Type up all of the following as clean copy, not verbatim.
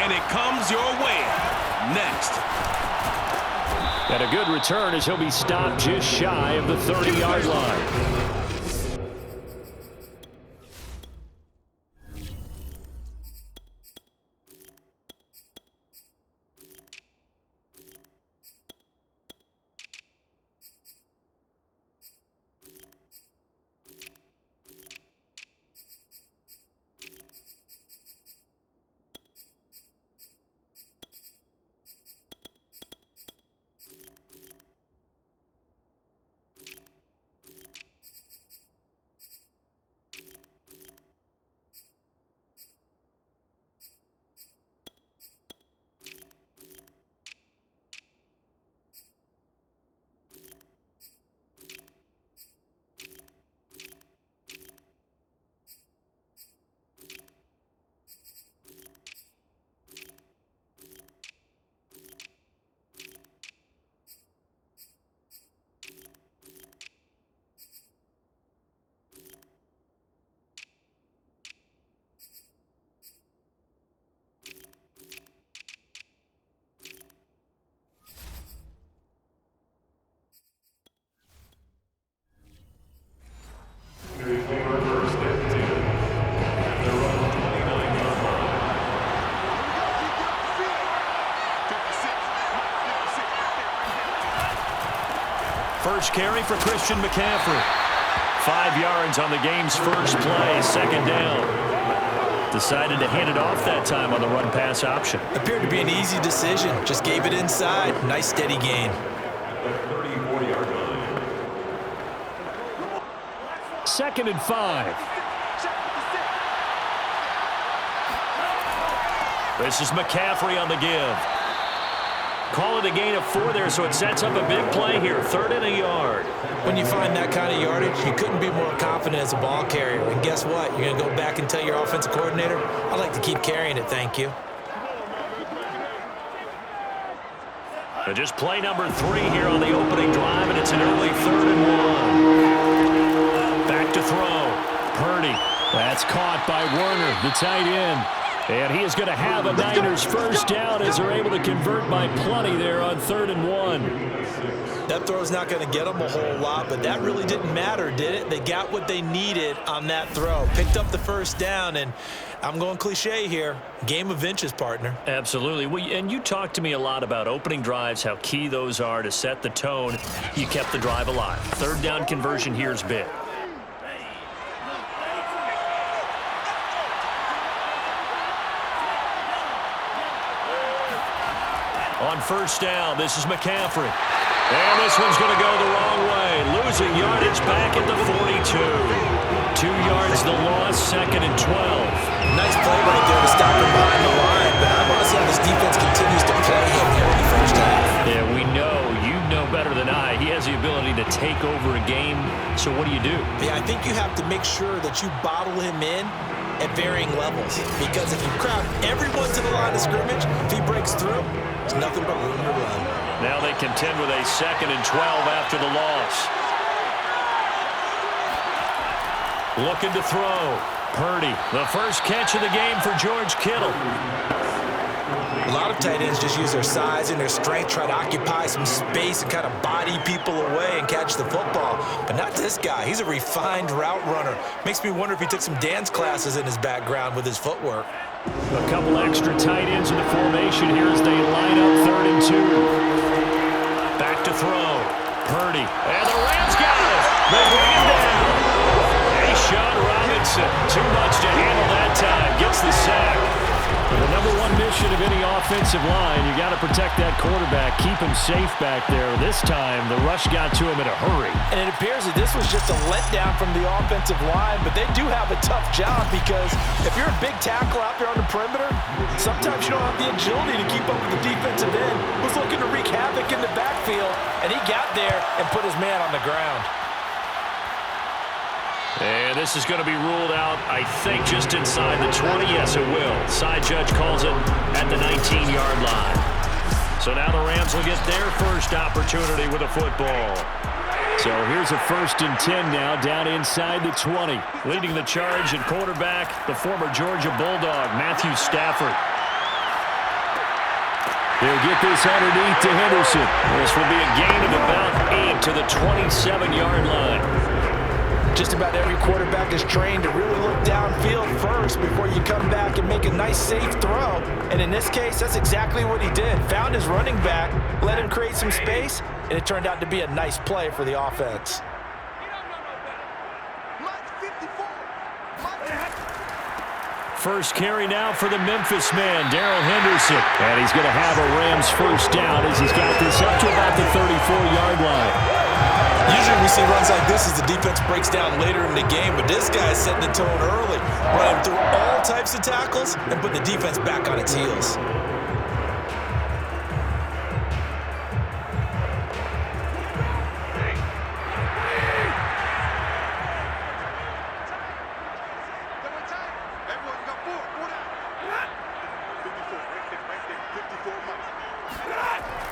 and it comes your way. Next. And a good return as he'll be stopped just shy of the 30-yard line. First carry for Christian McCaffrey. 5 yards on the game's first play, second down. Decided to hand it off that time on the run-pass option. Appeared to be an easy decision. Just gave it inside. Nice steady gain. 2nd and 5. This is McCaffrey on the give. Call it a gain of 4 there, so it sets up a big play here. 3rd and a yard. When you find that kind of yardage, you couldn't be more confident as a ball carrier. And guess what? You're going to go back and tell your offensive coordinator, I'd like to keep carrying it, thank you. And just play number 3 here on the opening drive, and it's an early 3rd and 1. Back to throw. Purdy. That's caught by Werner, the tight end. And he is going to have a Niners first down as they're able to convert by plenty there on 3rd and 1. That throw's not going to get them a whole lot, but that really didn't matter, did it? They got what they needed on that throw. Picked up the first down, and I'm going cliche here. Game of inches, partner. Absolutely. Well, and you talked to me a lot about opening drives, how key those are to set the tone. You kept the drive alive. 3rd down conversion here is big. On first down, this is McCaffrey. And this one's going to go the wrong way. Losing yardage back at the 42. 2 yards the loss, 2nd and 12. Nice play right there to stop him behind the line. But I want to see how this defense continues to play him here in the first half. Yeah, we know. You know better than I. He has the ability to take over a game. So what do? Yeah, I think you have to make sure that you bottle him in at varying levels. Because if you crowd everyone to the line of scrimmage, if he breaks through, it's nothing but room to run. Now they contend with a 2nd and 12 after the loss. Looking to throw. Purdy, the first catch of the game for George Kittle. A lot of tight ends just use their size and their strength, try to occupy some space and kind of body people away and catch the football. But not this guy. He's a refined route runner. Makes me wonder if he took some dance classes in his background with his footwork. A couple extra tight ends in the formation here as they line up 3rd and 2. Back to throw. Purdy. And the Rams got it. They bring him down. Sean Robinson, too much to handle that time. Gets the sack. The number one mission of any offensive line, you got to protect that quarterback, keep him safe back there. This time, the rush got to him in a hurry. And it appears that this was just a letdown from the offensive line, but they do have a tough job because if you're a big tackle out there on the perimeter, sometimes you don't have the agility to keep up with the defensive end who's looking to wreak havoc in the backfield, and he got there and put his man on the ground. And this is going to be ruled out, I think, just inside the 20. Yes, it will. Side judge calls it at the 19-yard line. So now the Rams will get their first opportunity with a football. So here's a 1st and 10 now, down inside the 20. Leading the charge at quarterback, the former Georgia Bulldog, Matthew Stafford. He'll get this underneath to Henderson. This will be a gain of about 8 to the 27-yard line. Just about every quarterback is trained to really look downfield first before you come back and make a nice, safe throw. And in this case, that's exactly what he did. Found his running back, let him create some space, and it turned out to be a nice play for the offense. First carry now for the Memphis man, Darrell Henderson. And he's going to have a Rams first down as he's got this up to about the 34-yard line. Usually we see runs like this as the defense breaks down later in the game, but this guy is setting the tone early, running through all types of tackles and putting the defense back on its heels.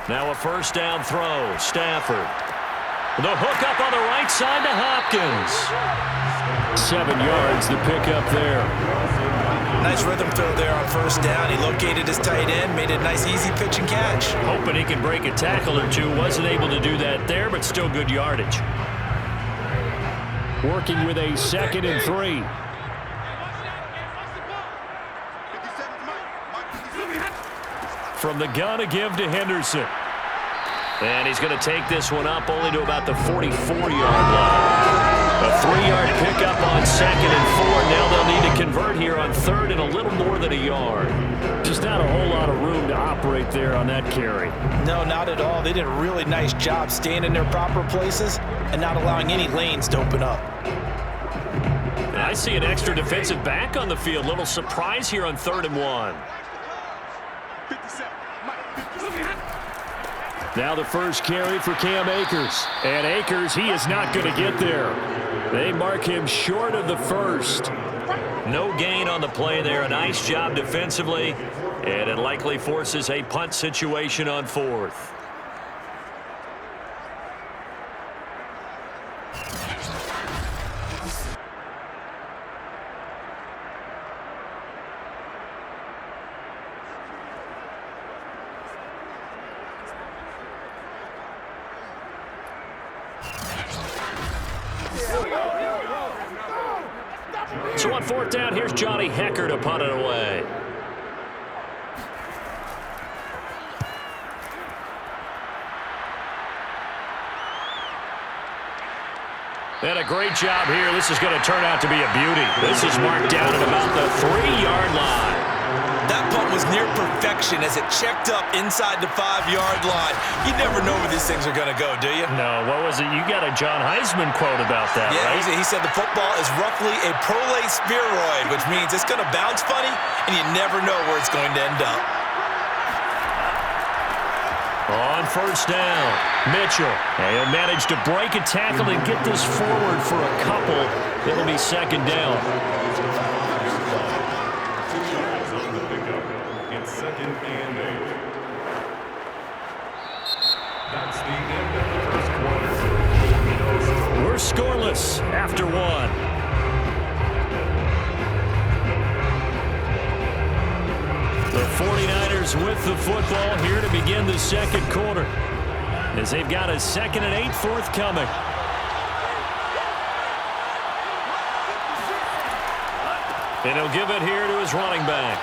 Now a first down throw, Stafford. The hook up on the right side to Hopkins. 7 yards, the pickup there. Nice rhythm throw there on first down. He located his tight end, made it a nice easy pitch and catch. Hoping he can break a tackle or two. Wasn't able to do that there, but still good yardage. Working with a 2nd and 3. From the gun, a give to Henderson. And he's going to take this one up only to about the 44-yard line. A 3-yard pickup on 2nd and 4. Now they'll need to convert here on 3rd and a little more than a yard. Just not a whole lot of room to operate there on that carry. No, not at all. They did a really nice job staying in their proper places and not allowing any lanes to open up. And I see an extra defensive back on the field. Little surprise here on 3rd and 1. Now the first carry for Cam Akers. And Akers, he is not going to get there. They mark him short of the first. No gain on the play there. A nice job defensively. And it likely forces a punt situation on 4th. So on 4th down, here's Johnny Hecker to punt it away. And a great job here. This is going to turn out to be a beauty. This is marked down at about the 3-yard line. That punt was near perfection as it checked up inside the 5-yard line. You never know where these things are going to go, do you? No, what was it? You got a John Heisman quote about that, yeah, right? He said the football is roughly a prolate spheroid, which means it's going to bounce funny, and you never know where it's going to end up. On first down, Mitchell. And he'll manage to break a tackle and get this forward for a couple. It'll be 2nd down. We're scoreless after 1. The 49ers with the football here to begin the 2nd quarter, as they've got a 2nd and 8 forthcoming. And he'll give it here to his running back.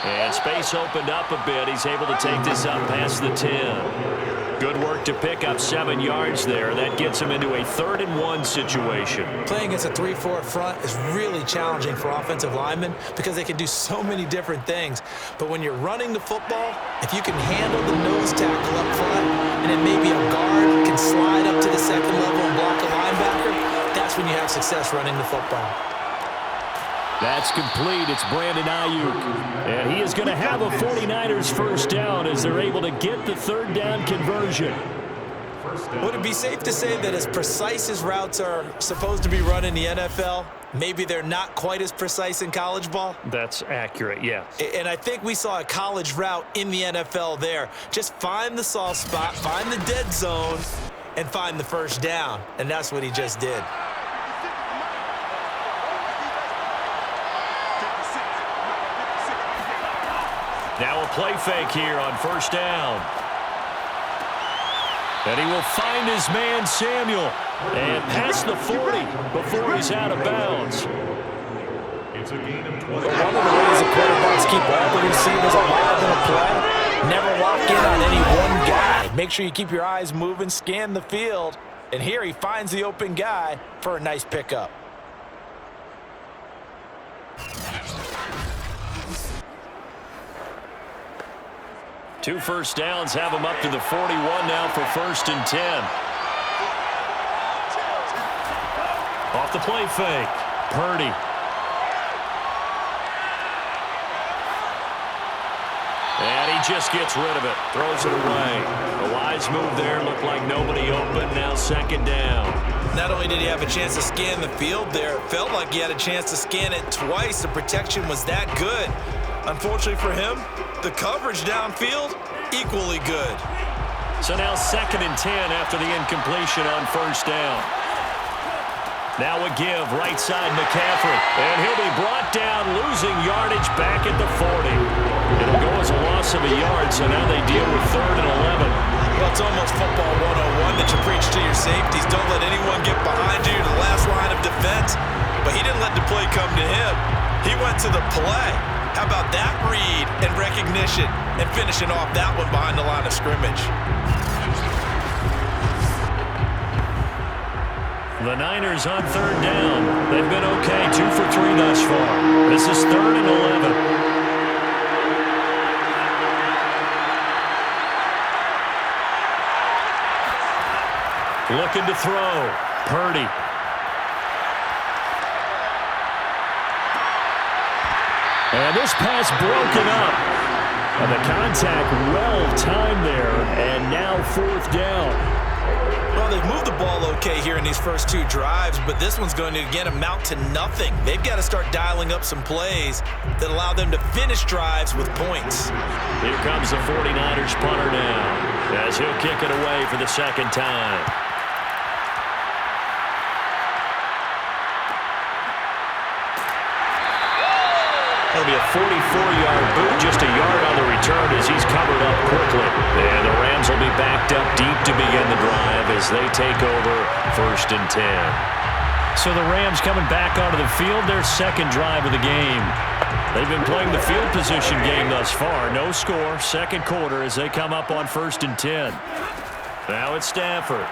And space opened up a bit. He's able to take this up past the 10. Good work to pick up 7 yards there. That gets him into a 3rd and 1 situation. Playing against a 3-4 front is really challenging for offensive linemen because they can do so many different things. But when you're running the football, if you can handle the nose tackle up front, and then maybe a guard can slide up to the 2nd level and block a linebacker, that's when you have success running the football. That's complete. It's Brandon Ayuk. And he is going to have a 49ers first down as they're able to get the 3rd down conversion. Would it be safe to say that as precise as routes are supposed to be run in the NFL, maybe they're not quite as precise in college ball? That's accurate, yeah. And I think we saw a college route in the NFL there. Just find the soft spot, find the dead zone, and find the first down. And that's what he just did. Now a play fake here on first down. And he will find his man, Samuel, and past the 40 before he's out of bounds. It's a gain of 20. One of the ways the quarterbacks keep all the receivers alive in a play, never lock in on any one guy. Make sure you keep your eyes moving, scan the field, and here he finds the open guy for a nice pickup. Two first downs have him up to the 41 now for 1st and 10. Off the play fake. Purdy. And he just gets rid of it. Throws it away. A wise move there. Looked like nobody open. Now 2nd down. Not only did he have a chance to scan the field there, it felt like he had a chance to scan it twice. The protection was that good. Unfortunately for him, the coverage downfield, equally good. So now 2nd and 10 after the incompletion on 1st down. Now a give, right side McCaffrey. And he'll be brought down, losing yardage back at the 40. It'll go as a loss of a yard, so now they deal with 3rd and 11. Well, it's almost football 101 that you preach to your safeties. Don't let anyone get behind you to the last line of defense. But he didn't let the play come to him. He went to the play. How about that read and recognition and finishing off that one behind the line of scrimmage? The Niners on 3rd down. They've been okay, 2 for 3 thus far. This is 3rd and 11. Looking to throw. Purdy. And this pass broken up. And the contact well timed there. And now 4th down. Well, they've moved the ball okay here in these first 2 drives, but this one's going to, again, amount to nothing. They've got to start dialing up some plays that allow them to finish drives with points. Here comes the 49ers punter now, as he'll kick it away for the 2nd time. That'll be a 44-yard boot, just a yard on the return as he's covered up quickly. And the Rams will be backed up deep to begin the drive as they take over 1st and 10. So the Rams coming back onto the field, their 2nd drive of the game. They've been playing the field position game thus far. No score, 2nd quarter as they come up on 1st and 10. Now it's Stafford.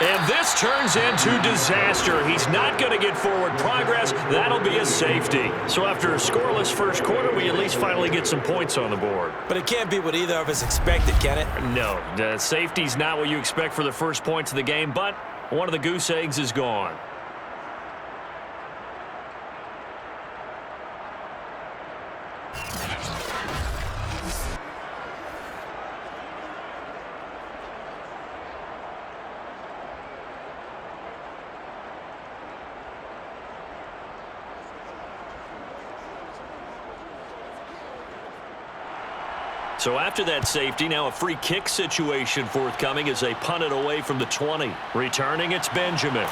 And this turns into disaster. He's not going to get forward progress. That'll be a safety. So after a scoreless first quarter, we at least finally get some points on the board. But it can't be what either of us expected, can it? No, the safety's not what you expect for the first points of the game, but one of the goose eggs is gone. So after that safety, now a free kick situation forthcoming as they punt it away from the 20. Returning, it's Benjamin.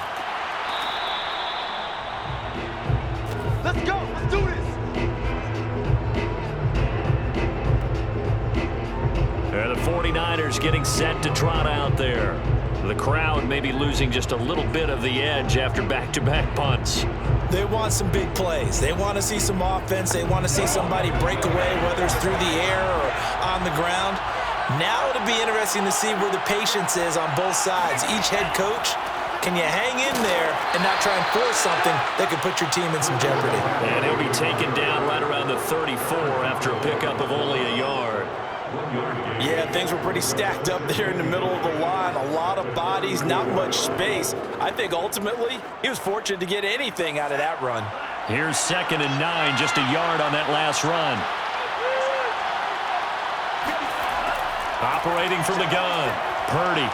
Let's go. Let's do this. And the 49ers getting set to trot out there. The crowd maybe losing just a little bit of the edge after back-to-back punts. They want some big plays. They want to see some offense. They want to see somebody break away, whether it's through the air or on the ground. Now it'll be interesting to see where the patience is on both sides. Each head coach, can you hang in there and not try and force something that could put your team in some jeopardy? And he'll be taken down right around the 34 after a pickup of only a yard. Yeah, things were pretty stacked up there in the middle of the line. A lot of bodies, not much space. I think ultimately he was fortunate to get anything out of that run. Here's 2nd and 9, just a yard on that last run. Operating from the gun, Purdy.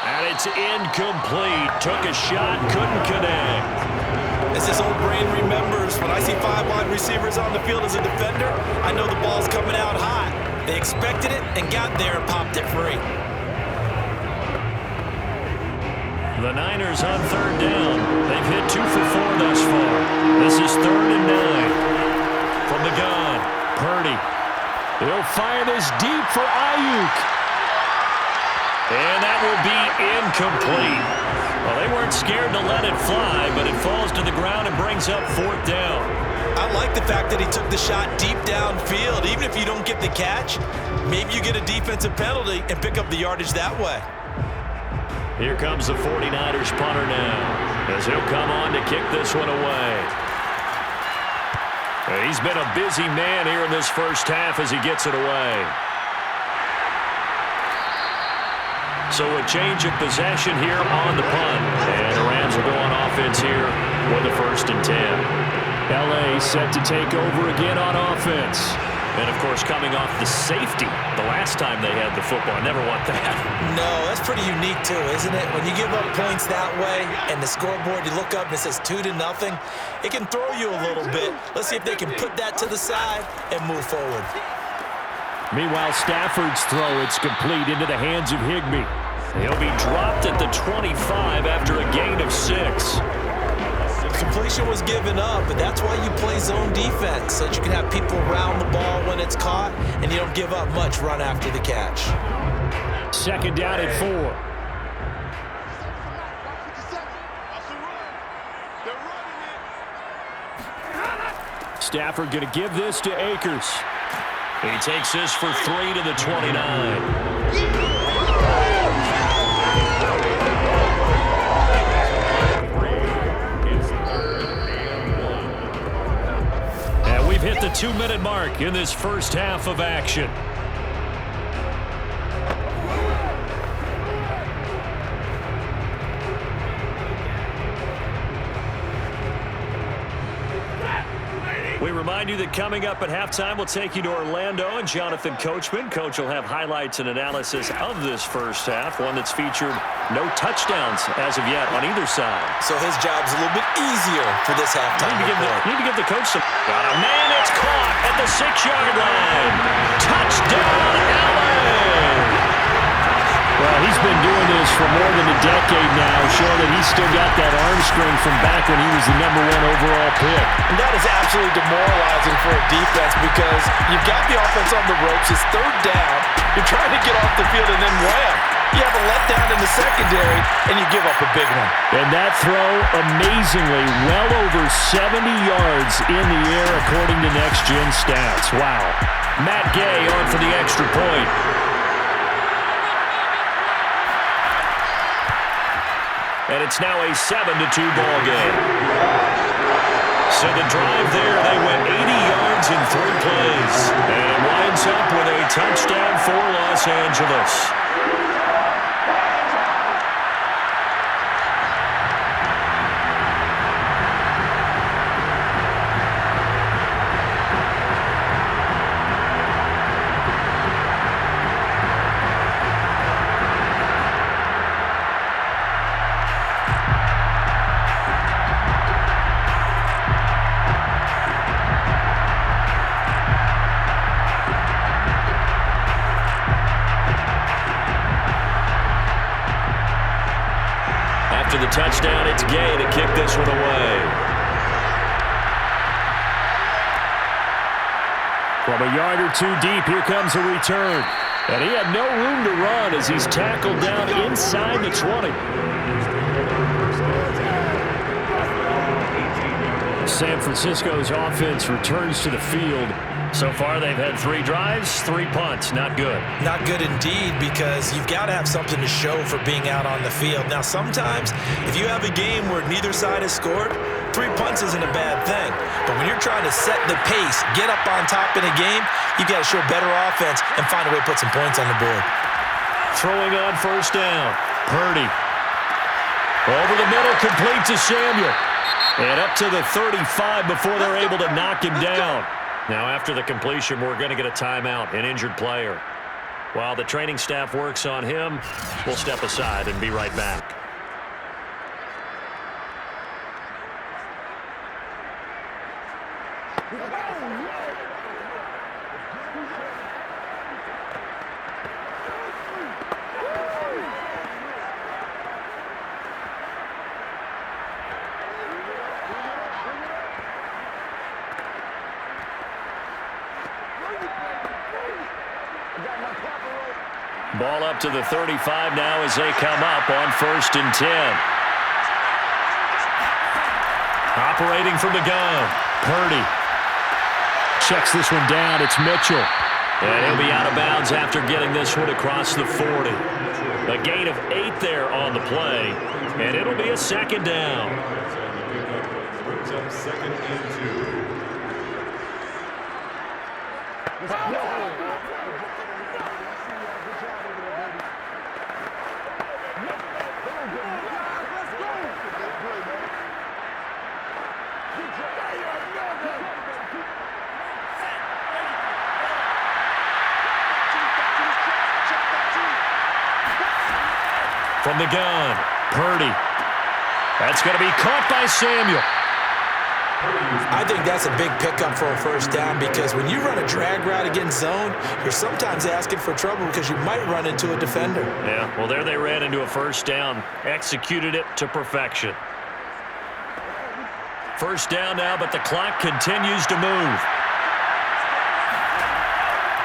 And it's incomplete. Took a shot, couldn't connect. As this old brain remembers, when I see 5 wide receivers on the field as a defender, I know the ball's coming out hot. They expected it and got there and popped it free. The Niners on third down. They've hit 2 for 4 thus far. This is 3rd and 9. From the gun, Purdy. He'll fire this deep for Ayuk. And that will be incomplete. Well, they weren't scared to let it fly, but it falls to the ground and brings up 4th down. I like the fact that he took the shot deep downfield. Even if you don't get the catch, maybe you get a defensive penalty and pick up the yardage that way. Here comes the 49ers punter now, as he'll come on to kick this one away. He's been a busy man here in this first half as he gets it away. So a change of possession here on the punt. And the Rams will go on offense here with a 1st and 10. L.A. set to take over again on offense. And, of course, coming off the safety the last time they had the football. Never want that. No, that's pretty unique, too, isn't it? When you give up points that way and the scoreboard, you look up and it says 2-0, it can throw you a little bit. Let's see if they can put that to the side and move forward. Meanwhile, Stafford's throw, it's complete into the hands of Higbee. He'll be dropped at the 25 after a gain of 6. Completion was given up, but that's why you play zone defense, so that you can have people around the ball when it's caught, and you don't give up much run after the catch. 2nd down at 4. Stafford going to give this to Akers. He takes this for 3 to the 29. We've hit the 2-minute mark in this first half of action. We remind you that coming up at halftime, we'll take you to Orlando and Jonathan Coachman. Coach will have highlights and analysis of this first half, one that's featured no touchdowns as of yet on either side. So his job's a little bit easier for this halftime. Need to give the coach some. Got a man, it's caught at the 6-yard line. Touchdown, Allen! Well, he's been doing this for more than a decade now, showing that he's still got that arm strength from back when he was the #1 overall pick. And that is absolutely demoralizing for a defense because you've got the offense on the ropes. It's 3rd down. You're trying to get off the field, and then wham! You have a letdown in the secondary, and you give up a big one. And that throw, amazingly, well over 70 yards in the air, according to Next Gen Stats. Wow. Matt Gay on for the extra point. And it's now a 7-2 ball game. So the drive there, they went 80 yards in 3 plays. And it winds up with a touchdown for Los Angeles. After the touchdown, it's Gay to kick this one away. From a yard or 2 deep, here comes a return. And he had no room to run as he's tackled down inside the 20. San Francisco's offense returns to the field. So far, they've had 3 drives, 3 punts. Not good. Not good indeed, because you've got to have something to show for being out on the field. Now, sometimes, if you have a game where neither side has scored, 3 punts isn't a bad thing. But when you're trying to set the pace, get up on top in a game, you've got to show better offense and find a way to put some points on the board. Throwing on 1st down. Purdy. Over the middle, complete to Samuel. And up to the 35 before they're able to knock him down. Now, after the completion, we're going to get a timeout, an injured player. While the training staff works on him, we'll step aside and be right back. Ball up to the 35 now as they come up on 1st and 10. Operating from the gun, Purdy. Checks this one down. It's Mitchell. And he'll be out of bounds after getting this one across the 40. A gain of 8 there on the play, and it'll be a 2nd down. Brings up 2nd and 2. From the gun, Purdy. That's going to be caught by Samuel. I think that's a big pickup for a 1st down because when you run a drag route against zone, you're sometimes asking for trouble because you might run into a defender. Yeah, well, there they ran into a 1st down. Executed it to perfection. 1st down now, but the clock continues to move.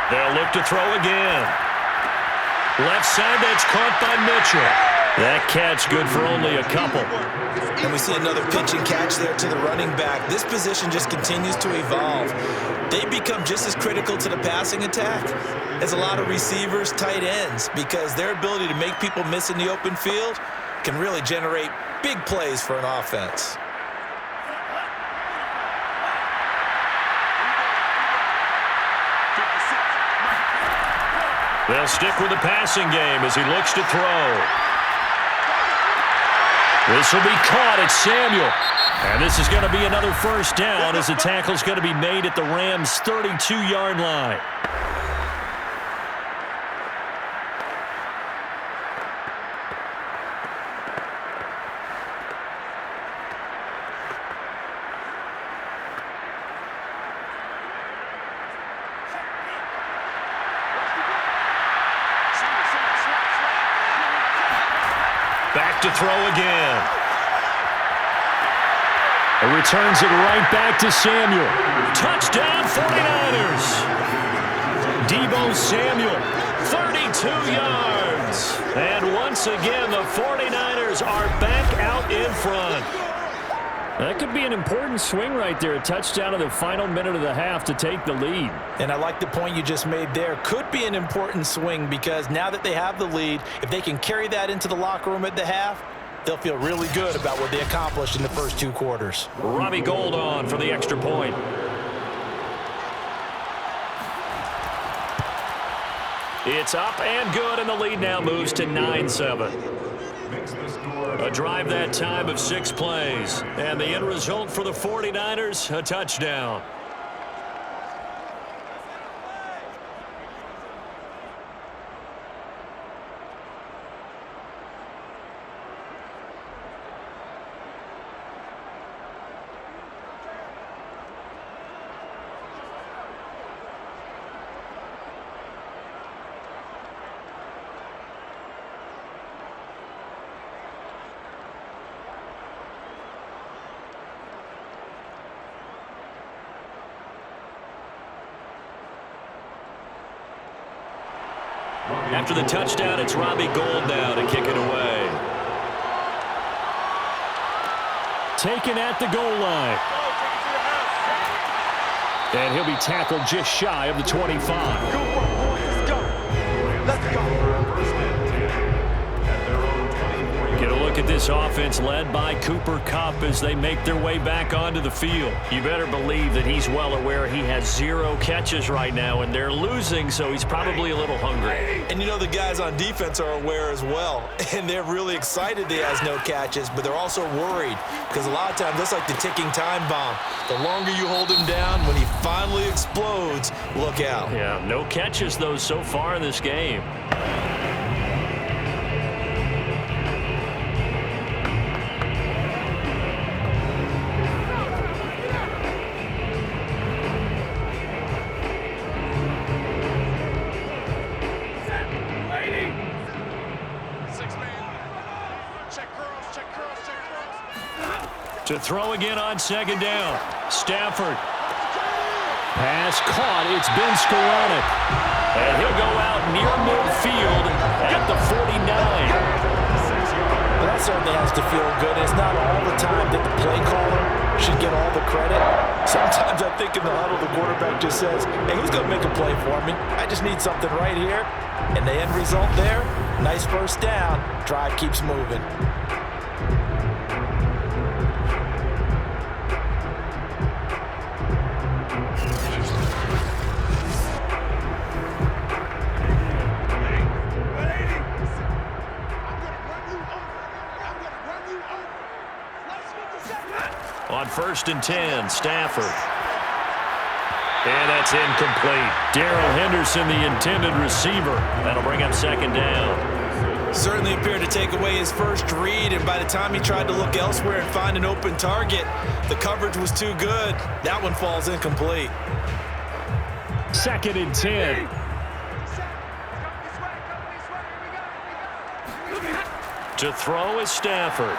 They'll look to throw again. Left side, that's caught by Mitchell. That catch good for only a couple. And we see another pitch and catch there to the running back. This position just continues to evolve. They become just as critical to the passing attack as a lot of receivers, tight ends, because their ability to make people miss in the open field can really generate big plays for an offense. They'll stick with the passing game as he looks to throw. This will be caught. It's Samuel. And this is going to be another 1st down as the tackle's going to be made at the Rams' 32-yard line. Back to throw again. It returns it right back to Samuel. Touchdown 49ers. Deebo Samuel, 32 yards. And once again, the 49ers are back out in front. That could be an important swing right there. A touchdown in the final minute of the half to take the lead. And I like the point you just made there. Could be an important swing because now that they have the lead, if they can carry that into the locker room at the half, they'll feel really good about what they accomplished in the first 2 quarters. Robbie Gould on for the extra point. It's up and good, and the lead now moves to 9-7. A drive that time of 6 plays. And the end result for the 49ers, a touchdown. After the touchdown, it's Robbie Gould now to kick it away. Taken at the goal line. And he'll be tackled just shy of the 25. Let's go. Let's go. Get a look at this offense led by Cooper Kupp as they make their way back onto the field. You better believe that he's well aware he has 0 catches right now, and they're losing, so he's probably a little hungry. And you know the guys on defense are aware as well, and they're really excited that he has no catches, but they're also worried because a lot of times that's like the ticking time bomb. The longer you hold him down, when he finally explodes, look out. Yeah, no catches, though, so far in this game. To throw again on 2nd down. Stafford. Pass caught. It's been sporadic. And he'll go out near midfield at the 49. Well, that certainly has to feel good. It's not all the time that the play caller should get all the credit. Sometimes I think in the huddle, the quarterback just says, hey, who's going to make a play for me? I just need something right here. And the end result there, nice first down. Drive keeps moving. On 1st and 10, Stafford. And that's incomplete. Darrell Henderson, the intended receiver. That'll bring up 2nd down. Certainly appeared to take away his first read, and by the time he tried to look elsewhere and find an open target, the coverage was too good. That one falls incomplete. 2nd and 10. To throw is Stafford.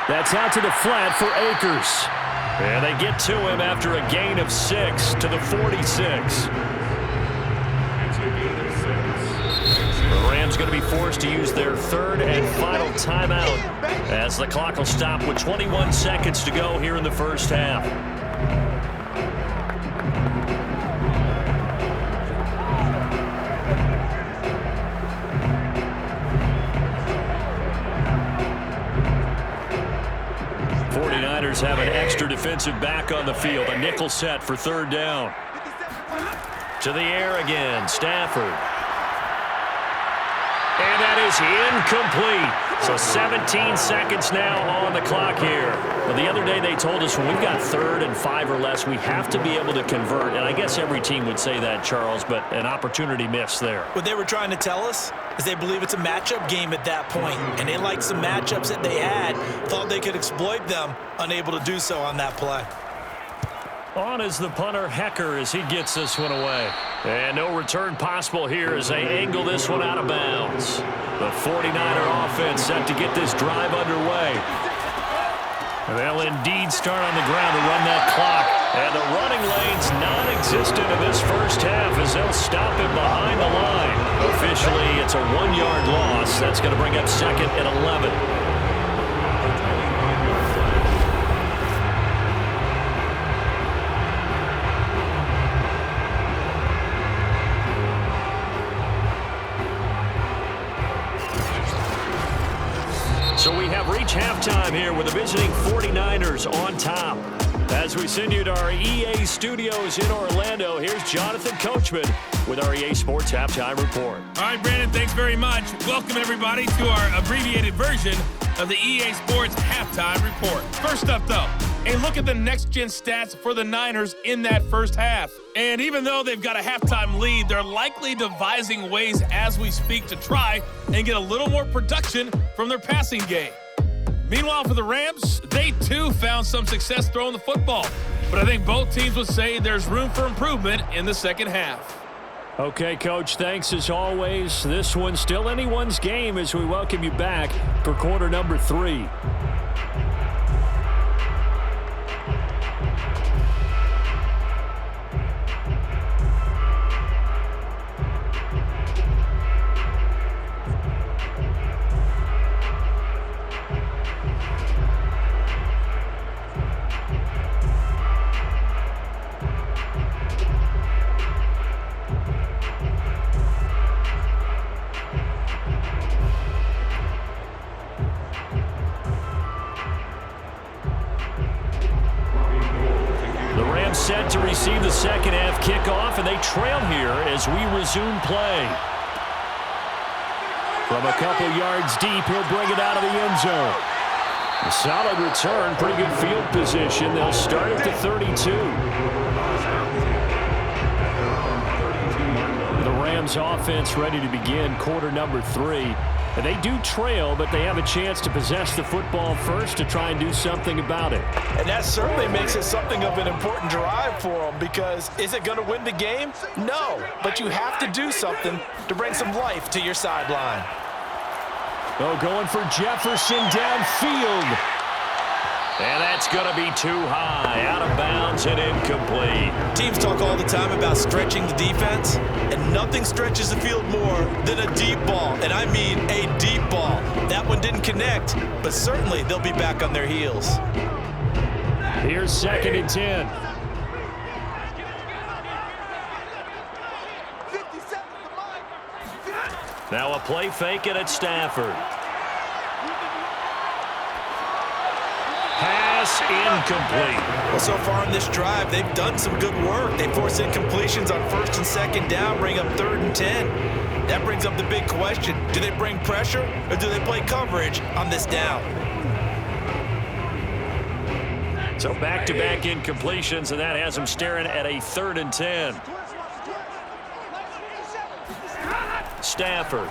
That's out to the flat for Akers. And they get to him after a gain of 6 to the 46. The Rams going to be forced to use their 3rd and final timeout as the clock will stop with 21 seconds to go here in the first half. Have an extra defensive back on the field. A nickel set for 3rd down. To the air again, Stafford. And that is incomplete. So 17 seconds now on the clock here. Well, the other day they told us when we've got 3rd and 5 or less, we have to be able to convert. And I guess every team would say that, Charles, but an opportunity missed there. What they were trying to tell us is they believe it's a matchup game at that point, and they liked some matchups that they had, thought they could exploit them, unable to do so on that play. On is the punter, Hecker, as he gets this one away. And no return possible here as they angle this one out of bounds. The 49er offense set to get this drive underway. They'll indeed start on the ground to run that clock. And the running lane's non-existent in this first half as they'll stop him behind the line. Officially, it's a 1-yard loss. That's going to bring up 2nd and 11. So we have reached halftime here with the visiting 49ers on top. As we send you to our EA studios in Orlando, here's Jonathan Coachman with our EA Sports Halftime Report. All right, Brandon, thanks very much. Welcome, everybody, to our abbreviated version of the EA Sports Halftime Report. First up, though, a look at the next-gen stats for the Niners in that first half. And even though they've got a halftime lead, they're likely devising ways as we speak to try and get a little more production from their passing game. Meanwhile, for the Rams, they too found some success throwing the football. But I think both teams would say there's room for improvement in the second half. Okay, Coach, thanks as always. This one's still anyone's game as we welcome you back for quarter number 3. Set to receive the second half kickoff, and they trail here as we resume play. From a couple yards deep, he'll bring it out of the end zone. A solid return, pretty good field position. They'll start at the 32. The Rams offense ready to begin quarter number 3. And they do trail, but they have a chance to possess the football first to try and do something about it. And that certainly makes it something of an important drive for them, because is it going to win the game? No, but you have to do something to bring some life to your sideline. Oh, going for Jefferson downfield. And that's going to be too high, out of bounds and incomplete. Teams talk all the time about stretching the defense, and nothing stretches the field more than a deep ball, and I mean a deep ball. That one didn't connect, but certainly they'll be back on their heels. Here's 2nd and 10. Now a play fake it at Stafford. Pass incomplete. Well, so far in this drive, they've done some good work. They force incompletions on 1st and 2nd down, bring up 3rd and 10. That brings up the big question. Do they bring pressure or do they play coverage on this down? So back-to-back incompletions, and that has them staring at a 3rd and 10. Stafford.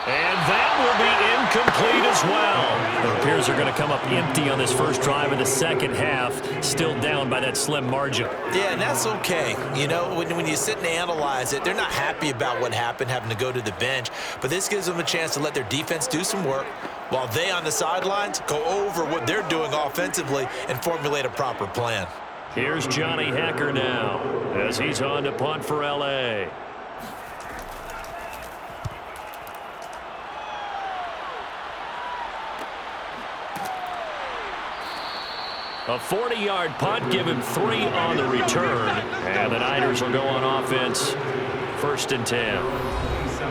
And that will be incomplete as well. It appears they're going to come up empty on this first drive of the second half, still down by that slim margin. Yeah, and that's okay. You know, when you sit and analyze it, they're not happy about what happened, having to go to the bench. But this gives them a chance to let their defense do some work while they on the sidelines go over what they're doing offensively and formulate a proper plan. Here's Johnny Hecker now as he's on to punt for L.A. A 40-yard punt, give him 3 on the return. And the Niners will go on offense, 1st and 10.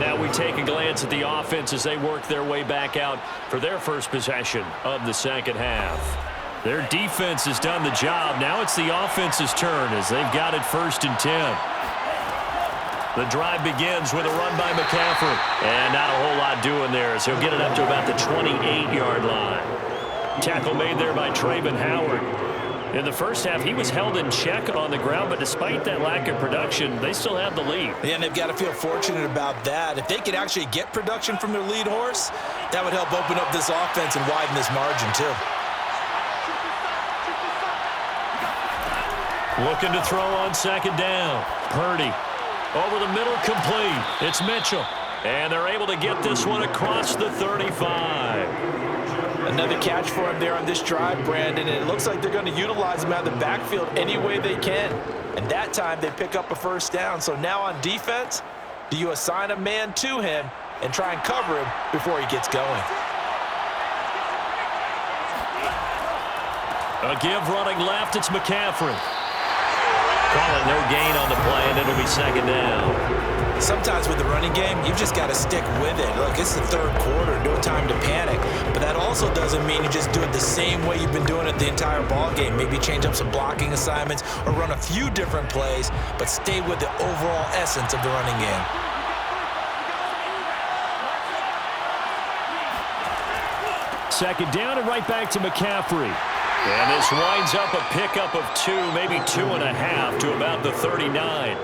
Now we take a glance at the offense as they work their way back out for their first possession of the second half. Their defense has done the job. Now it's the offense's turn as they've got it 1st and 10. The drive begins with a run by McCaffrey. And not a whole lot doing there as he'll get it up to about the 28-yard line. Tackle made there by Trayvon Howard. In the first half, he was held in check on the ground, but despite that lack of production, they still have the lead. Yeah, and they've got to feel fortunate about that. If they could actually get production from their lead horse, that would help open up this offense and widen this margin, too. Looking to throw on 2nd down. Purdy over the middle, complete. It's Mitchell. And they're able to get this one across the 35. Another catch for him there on this drive, Brandon, and it looks like they're going to utilize him out of the backfield any way they can. And that time they pick up a 1st down. So now on defense, do you assign a man to him and try and cover him before he gets going? A give running left, it's McCaffrey. Calling no gain on the play, and it'll be 2nd down. Sometimes with the running game, you've just got to stick with it. Look, it's the 3rd quarter, no time to panic. But that also doesn't mean you just do it the same way you've been doing it the entire ball game. Maybe change up some blocking assignments or run a few different plays, but stay with the overall essence of the running game. Second down and right back to McCaffrey. And this winds up a pickup of 2, maybe 2.5 to about the 39.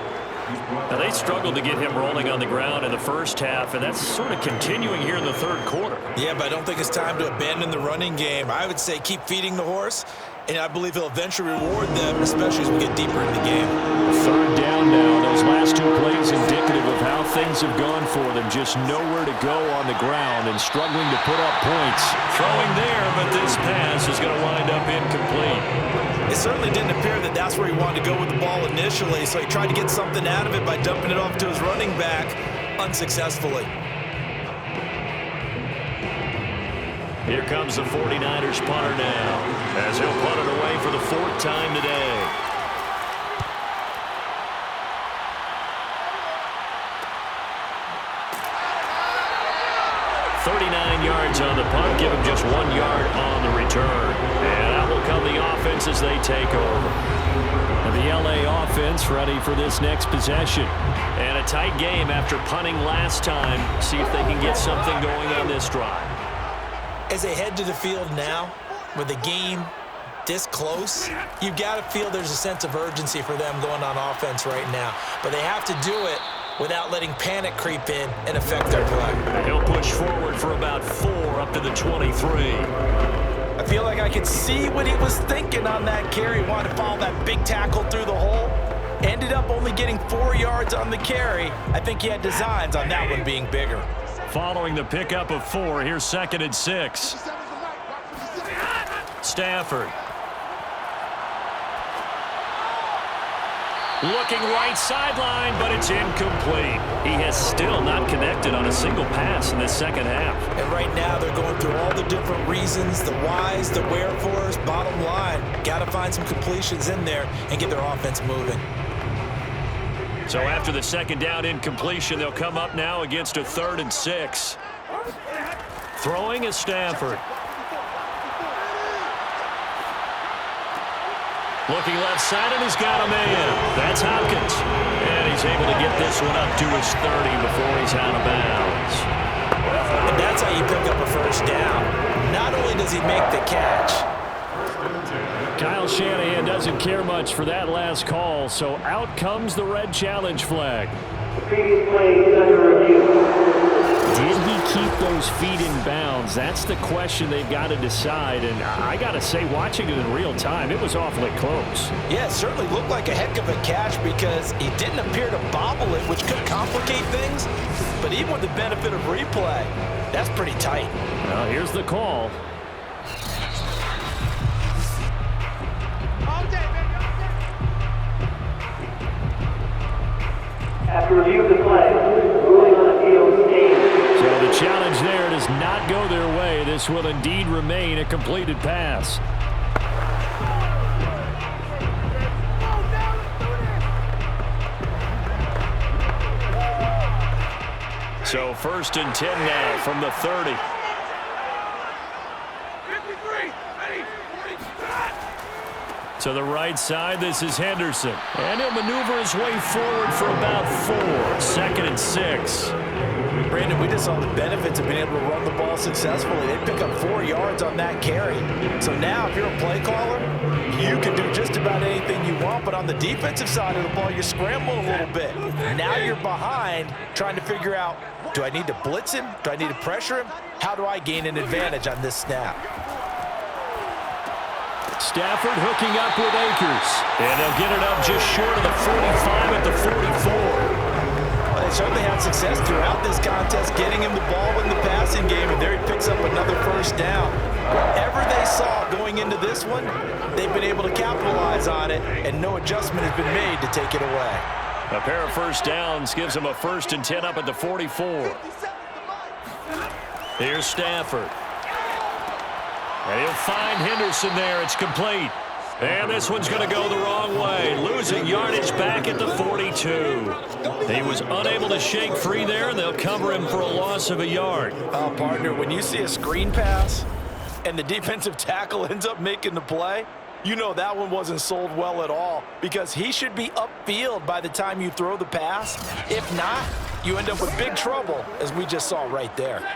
Now, they struggled to get him rolling on the ground in the first half, and that's sort of continuing here in the 3rd quarter. Yeah, but I don't think it's time to abandon the running game. I would say keep feeding the horse, and I believe he'll eventually reward them, especially as we get deeper in the game. 3rd down now. Those last 2 plays indicative of how things have gone for them. Just nowhere to go on the ground and struggling to put up points. Throwing there, but this pass is going to wind up incomplete. It certainly didn't appear that that's where he wanted to go with the ball initially, so he tried to get something out of it by dumping it off to his running back unsuccessfully. Here comes the 49ers punter now, as he'll punt it away for the 4th time today. $39 yards on the punt, give him just 1 yard on the return. And out will come the offense as they take over. And the LA offense ready for this next possession. And a tight game after punting last time. See if they can get something going on this drive. As they head to the field now, with the game this close, you've got to feel there's a sense of urgency for them going on offense right now. But they have to do it without letting panic creep in and affect their play. He'll push forward for about 4 up to the 23. I feel like I could see what he was thinking on that carry. He wanted to follow that big tackle through the hole. Ended up only getting 4 yards on the carry. I think he had designs on that one being bigger. Following the pickup of 4, here's 2nd and 6. Stafford. Looking right sideline, but it's incomplete. He has still not connected on a single pass in this second half. And right now they're going through all the different reasons, the whys, the wherefores. Bottom line, got to find some completions in there and get their offense moving. So after the second down incompletion, they'll come up now against a 3rd and 6. Throwing is Stafford. Looking left side, and he's got a man. That's Hopkins. And he's able to get this one up to his 30 before he's out of bounds. And that's how you pick up a first down. Not only does he make the catch. Kyle Shanahan doesn't care much for that last call, so out comes the red challenge flag. Previous play is under review. Did he keep those feet in bounds? That's the question they've got to decide. And I got to say, watching it in real time, it was awfully close. Yeah, it certainly looked like a heck of a catch because he didn't appear to bobble it, which could complicate things. But even with the benefit of replay, that's pretty tight. Well, here's the call. After review of the play, ruling on appeal stands. So the challenge there does not go their way. This will indeed remain a completed pass. So 1st and 10 now from the 30. To the right side, this is Henderson. And he'll maneuver his way forward for about 4. 2nd and 6. Brandon, we just saw the benefits of being able to run the ball successfully. They pick up 4 yards on that carry. So now if you're a play caller, you can do just about anything you want. But on the defensive side of the ball, you're scrambling a little bit. Now you're behind trying to figure out, do I need to blitz him? Do I need to pressure him? How do I gain an advantage on this snap? Stafford hooking up with Akers. And they'll get it up just short of the 45 at the 44. Well, they certainly had success throughout this contest, getting him the ball in the passing game, and there he picks up another first down. Whatever they saw going into this one, they've been able to capitalize on it, and no adjustment has been made to take it away. A pair of first downs gives them a 1st and 10 up at the 44. Here's Stafford. And he'll find Henderson there. It's complete. And this one's going to go the wrong way. Losing yardage back at the 42. He was unable to shake free there, and they'll cover him for a loss of a yard. Oh, partner, when you see a screen pass and the defensive tackle ends up making the play, you know that one wasn't sold well at all because he should be upfield by the time you throw the pass. If not, you end up with big trouble, as we just saw right there.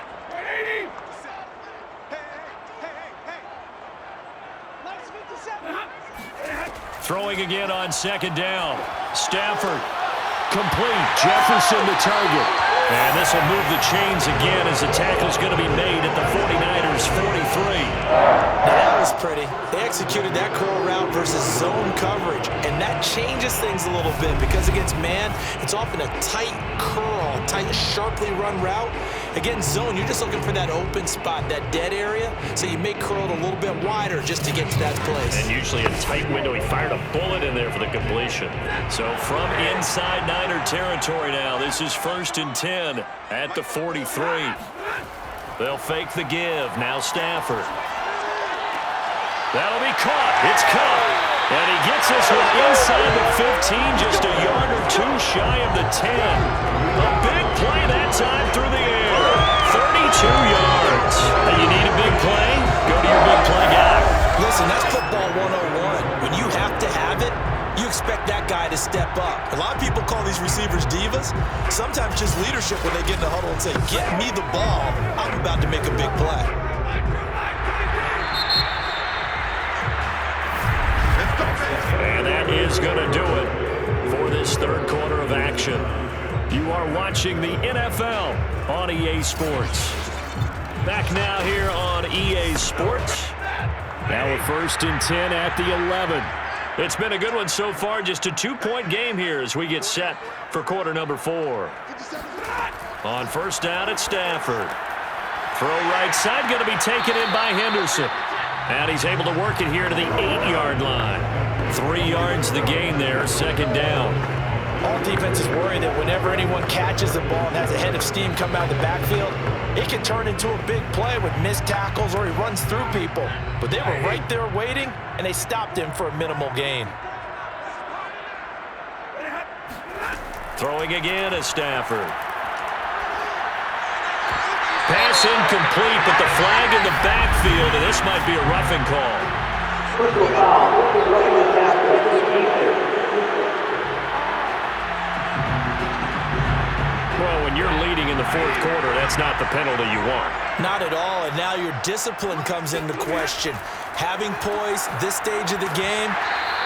Throwing again on 2nd down. Stafford complete. Jefferson the target. And this will move the chains again as the tackle's going to be made at the 49ers 43. Now that was pretty. They executed that curl route versus zone coverage, and that changes things a little bit because against man, it's often a tight curl, tight, sharply run route. Against zone, you're just looking for that open spot, that dead area, so you may curl it a little bit wider just to get to that place. And usually a tight window. He fired a bullet in there for the completion. So from inside Niner territory now, this is 1st and 10 at the 43. They'll fake the give. Now Stafford. That'll be caught. It's caught. And he gets this one inside the 15, just a yard or 2 shy of the 10. A big play that time through the air. 32 yards. And you need a big play? Go to your big play guy. Listen, that's football 101. When you have to have it, you expect that guy to step up. A lot of people call these receivers divas. Sometimes just leadership when they get in the huddle and say, get me the ball. I'm about to make a big play. And that is going to do it for this 3rd quarter of action. You are watching the NFL on EA Sports. Back now here on EA Sports. Now a 1st and 10 at the 11. It's been a good one so far. Just a 2-point game here as we get set for quarter number 4. On 1st down, it's Stafford. Throw right side, going to be taken in by Henderson. And he's able to work it here to the 8-yard line. 3 yards the gain there, second down. All defenses worry that whenever anyone catches the ball and has a head of steam come out of the backfield, it can turn into a big play with missed tackles or he runs through people. But they were right there waiting, and they stopped him for a minimal gain. Throwing again is Stafford. Pass incomplete, but the flag in the backfield, and this might be a roughing call. Personal foul. This is rushing the passer. Well, when you're leading in the fourth quarter, that's not the penalty you want. Not at all, and now your discipline comes into question. Having poise this stage of the game,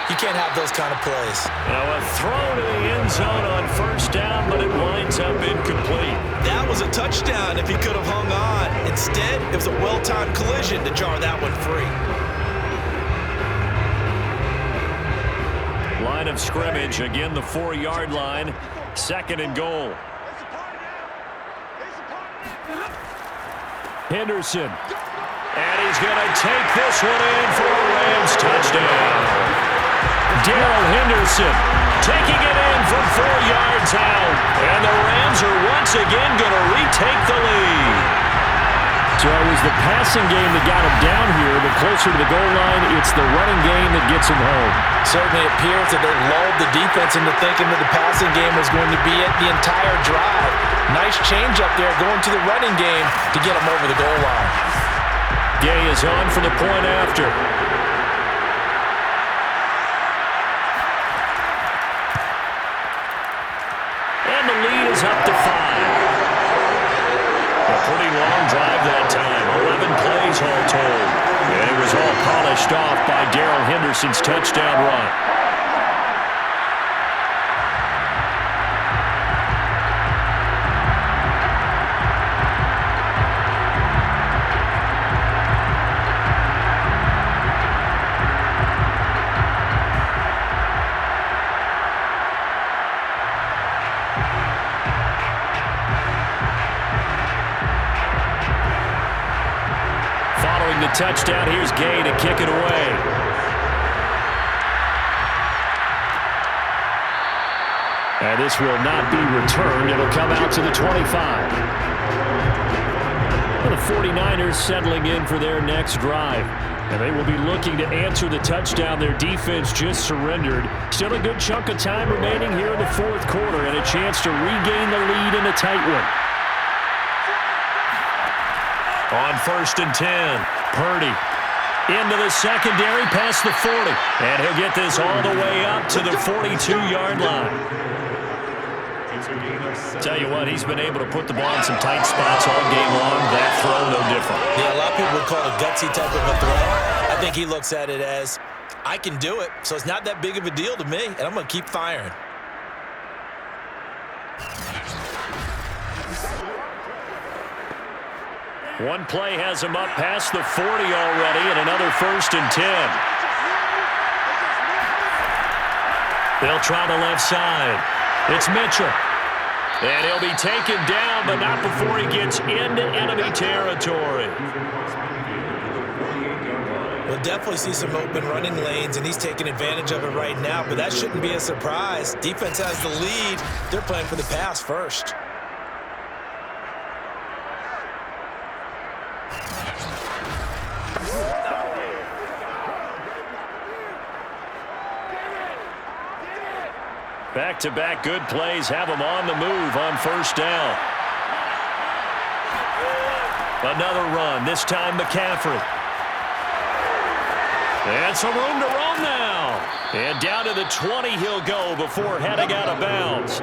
you can't have those kind of plays. Now a throw to the end zone on first down, but it winds up incomplete. That was a touchdown if he could have hung on. Instead, it was a well-timed collision to jar that one free. Line of scrimmage, again the 4-yard line, second and goal. Henderson. And he's going to take this one in for a Rams touchdown. Darrell Henderson taking it in from 4 yards out. And the Rams are once again going to retake the lead. So it was the passing game that got him down here, but closer to the goal line, it's the running game that gets him home. Certainly appears that they lulled the defense into thinking that the passing game was going to be it the entire drive. Nice change up there going to the running game to get him over the goal line. Gay is on for the point after. And the lead is up to 5. A pretty long drive that time. 11 plays all told. And it was all polished off by Darrell Henderson's touchdown run. The touchdown, here's Gay to kick it away. And this will not be returned. It'll come out to the 25. And the 49ers settling in for their next drive. And they will be looking to answer the touchdown their defense just surrendered. Still a good chunk of time remaining here in the fourth quarter and a chance to regain the lead in a tight one. On 1st and 10. Purdy into the secondary past the 40. And he'll get this all the way up to the 42-yard line. Tell you what, he's been able to put the ball in some tight spots all game long. That throw, no different. Yeah, a lot of people would call it a gutsy type of a throw. I think he looks at it as, I can do it, so it's not that big of a deal to me, and I'm going to keep firing. One play has him up past the 40 already, and another 1st and 10. They'll try the left side. It's Mitchell. And he'll be taken down, but not before he gets into enemy territory. We'll definitely see some open running lanes, and he's taking advantage of it right now, but that shouldn't be a surprise. Defense has the lead. They're playing for the pass first. Back-to-back good plays have him on the move on 1st down. Another run, this time McCaffrey. And some room to roam now. And down to the 20 he'll go before heading out of bounds. A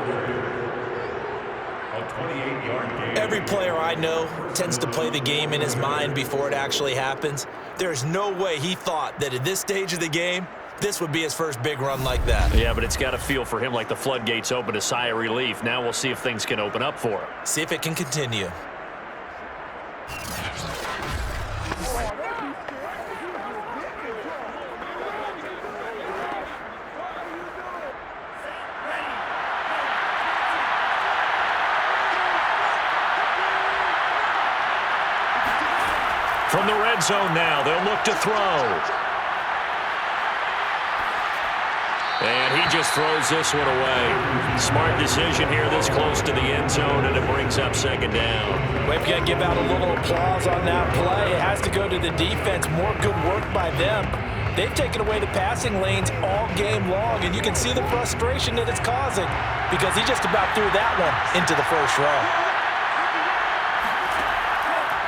28-yard gain. Every player I know tends to play the game in his mind before it actually happens. There's no way he thought that at this stage of the game, this would be his first big run like that. Yeah, but it's got to feel for him like the floodgates open, a sigh of relief. Now we'll see if things can open up for him. See if it can continue. From the red zone now, they'll look to throw. And he just throws this one away. Smart decision here this close to the end zone, and it brings up second down. We've got to give out a little applause on that play. It has to go to the defense. More good work by them. They've taken away the passing lanes all game long, and you can see the frustration that it's causing because he just about threw that one into the first row.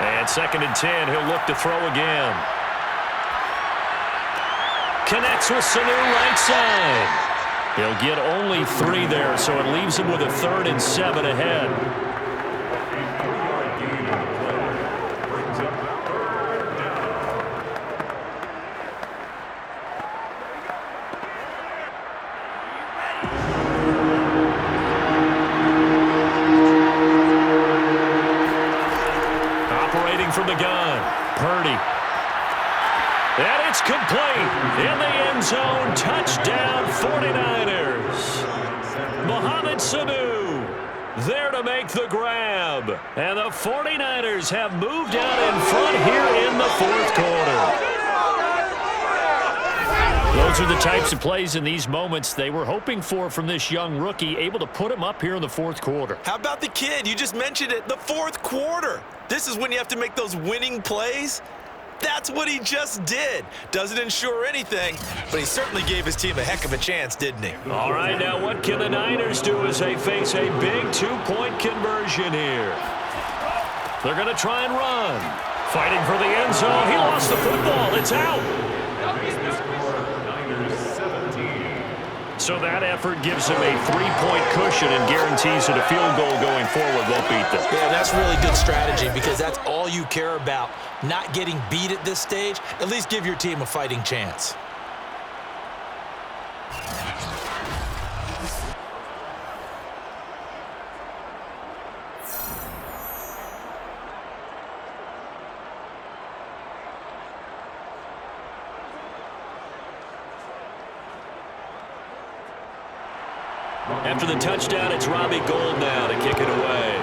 And 2nd and 10, he'll look to throw again. Connects with Sanu right side. He'll get only 3 there, so it leaves him with a 3rd and 7 ahead. Operating from the gun, Purdy. And it's complete in the end zone. Touchdown 49ers. Mohamed Sanu there to make the grab. And the 49ers have moved out in front here in the 4th quarter. Those are the types of plays in these moments they were hoping for from this young rookie, able to put him up here in the 4th quarter. How about the kid? You just mentioned it, the 4th quarter. This is when you have to make those winning plays. That's what he just did. Doesn't ensure anything, but he certainly gave his team a heck of a chance, didn't he? All right, now what can the Niners do as they face a big 2-point conversion here? They're going to try and run. Fighting for the end zone. He lost the football. It's out. So that effort gives him a 3-point cushion and guarantees that a field goal going forward won't beat them. Yeah, that's really good strategy because that's all you care about. Not getting beat at this stage. At least give your team a fighting chance. After the touchdown, it's Robbie Gould now to kick it away.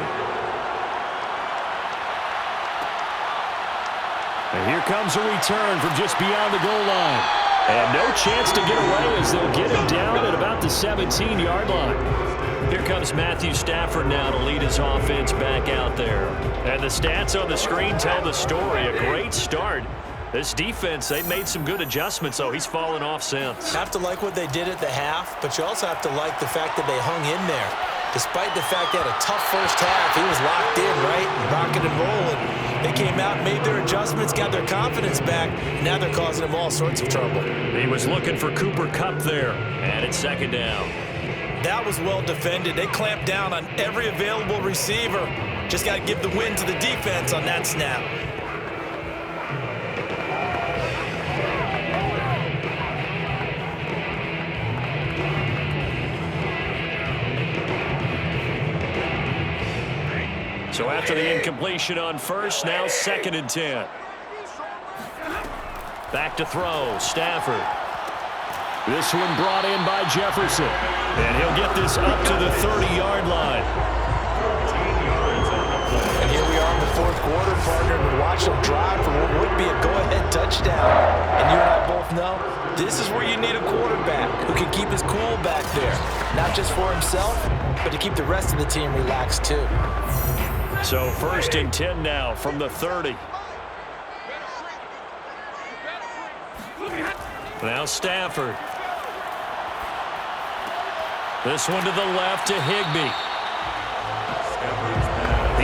And here comes a return from just beyond the goal line. And no chance to get away as they'll get him down at about the 17-yard line. Here comes Matthew Stafford now to lead his offense back out there. And the stats on the screen tell the story. A great start. This defense, they made some good adjustments, though. He's fallen off since. Have to like what they did at the half, but you also have to like the fact that they hung in there. Despite the fact they had a tough first half, he was locked in, right, rocking and rolling. They came out, made their adjustments, got their confidence back. Now they're causing him all sorts of trouble. He was looking for Cooper Kupp there, and it's 2nd down. That was well defended. They clamped down on every available receiver. Just got to give the win to the defense on that snap. So after the incompletion on first, now 2nd and 10. Back to throw, Stafford. This one brought in by Jefferson. And he'll get this up to the 30-yard line. And here we are in the 4th quarter, partner. We watch them drive for what would be a go-ahead touchdown. And you and I both know this is where you need a quarterback who can keep his cool back there. Not just for himself, but to keep the rest of the team relaxed too. So 1st and 10 now from the 30. Now Stafford. This one to the left to Higbee.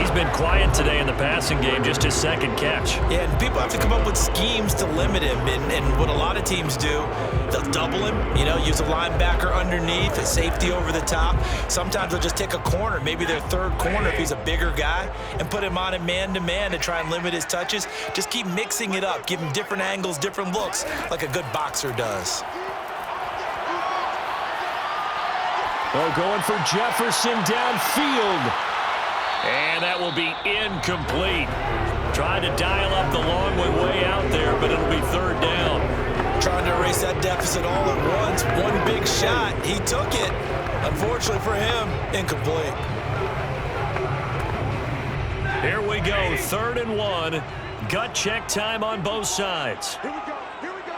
He's been quiet today in the passing game, just his 2nd catch. Yeah, and people have to come up with schemes to limit him. And what a lot of teams do, they'll double him, use a linebacker underneath, a safety over the top. Sometimes they'll just take a corner, maybe their 3rd corner if he's a bigger guy, and put him on a man-to-man to try and limit his touches. Just keep mixing it up, give him different angles, different looks, like a good boxer does. Oh, going for Jefferson downfield. And that will be incomplete. Trying to dial up the long way out there, but it'll be 3rd down. Trying to erase that deficit all at once. One big shot. He took it. Unfortunately for him, incomplete. Here we go, 3rd and 1. Gut check time on both sides. Here we go. Here we go.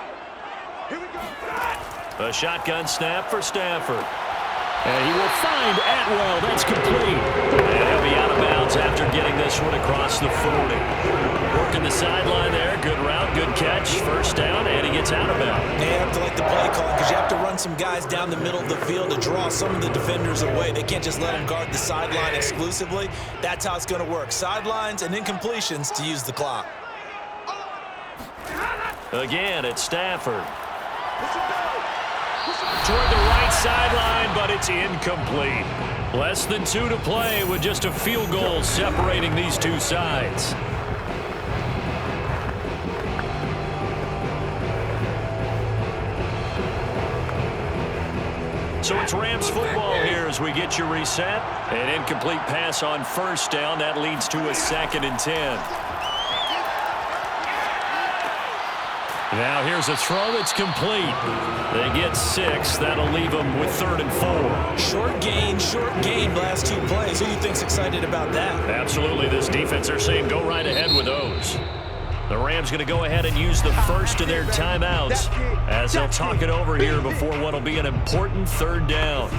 Here we go. A shotgun snap for Stafford. And he will find Atwell. That's complete. And he'll be out of bounds after getting this one across the 40. Working the sideline there. Good route, good catch. First down, and he gets out of bounds. They have to like the play call because you have to run some guys down the middle of the field to draw some of the defenders away. They can't just let them guard the sideline exclusively. That's how it's going to work. Sidelines and incompletions to use the clock. Again, it's Stafford. Toward the right sideline, but it's incomplete. Less than 2 to play with just a field goal separating these two sides. So it's Rams football here as we get you reset. An incomplete pass on first down. That leads to a 2nd and 10. Now here's a throw that's complete. They get 6. That'll leave them with 3rd and 4. Short gain, last 2 plays. Who do you think's excited about that? Absolutely. This defense are saying go right ahead with those. The Rams going to go ahead and use the first of their timeouts as they'll talk it over here before what will be an important 3rd down.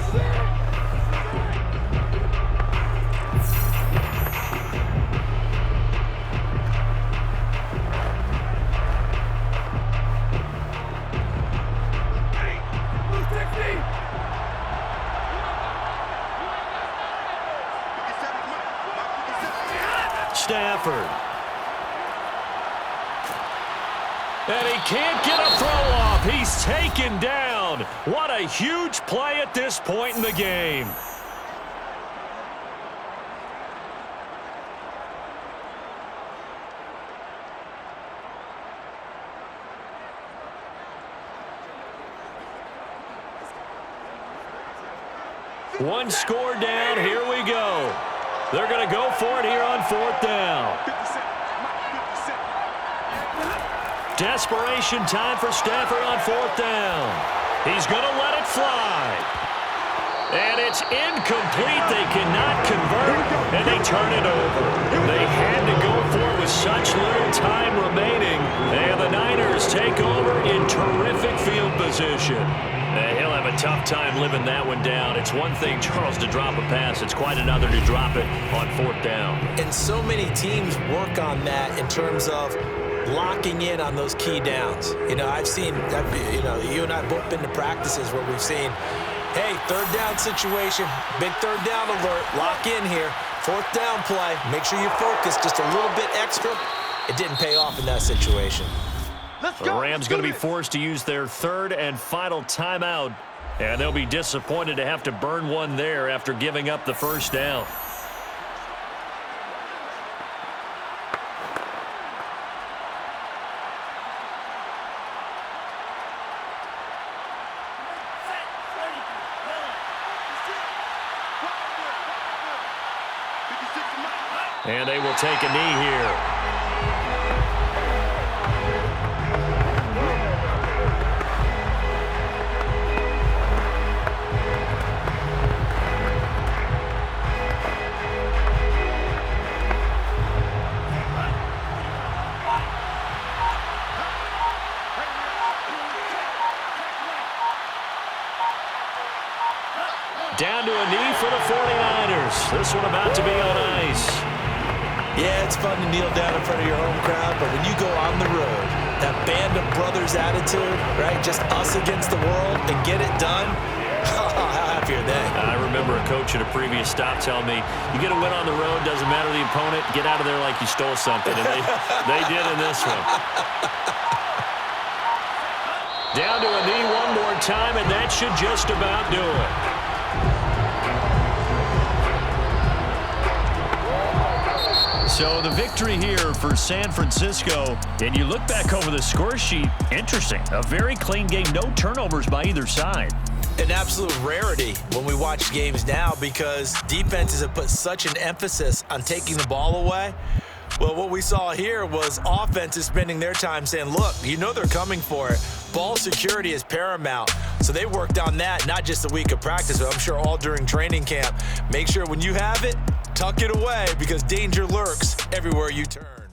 Stafford. And he can't get a throw off. He's taken down. What a huge play at this point in the game. One score down. Here we go. They're going to go for it here on 4th down. Desperation time for Stafford on 4th down. He's going to let it fly. And it's incomplete. They cannot convert, and they turn it over. They had to go for it with such little time remaining. And the Niners take over in terrific field position. He'll have a tough time living that one down. It's one thing, Charles, to drop a pass. It's quite another to drop it on 4th down. And so many teams work on that in terms of locking in on those key downs. You know, you and I have both been to practices where we've seen, hey, 3rd down situation, big 3rd down alert, lock in here, 4th down play, make sure you focus just a little bit extra. It didn't pay off in that situation. The Rams going to be forced to use their 3rd and final timeout, and they'll be disappointed to have to burn one there after giving up the first down. And they will take a knee here. Down to a knee for the 49ers. This one about to be on ice. Yeah, it's fun to kneel down in front of your home crowd, but when you go on the road, that band of brothers attitude, right, just us against the world and get it done, how happy are they? I remember a coach at a previous stop telling me, you get a win on the road, doesn't matter the opponent, get out of there like you stole something. And they did in this one. Down to a knee one more time, and that should just about do it. So the victory here for San Francisco, and you look back over the score sheet, interesting. A very clean game, no turnovers by either side. An absolute rarity when we watch games now because defenses have put such an emphasis on taking the ball away. Well, what we saw here was offenses spending their time saying, look, you know they're coming for it. Ball security is paramount. So they worked on that, not just a week of practice, but I'm sure all during training camp. Make sure when you have it, tuck it away because danger lurks everywhere you turn.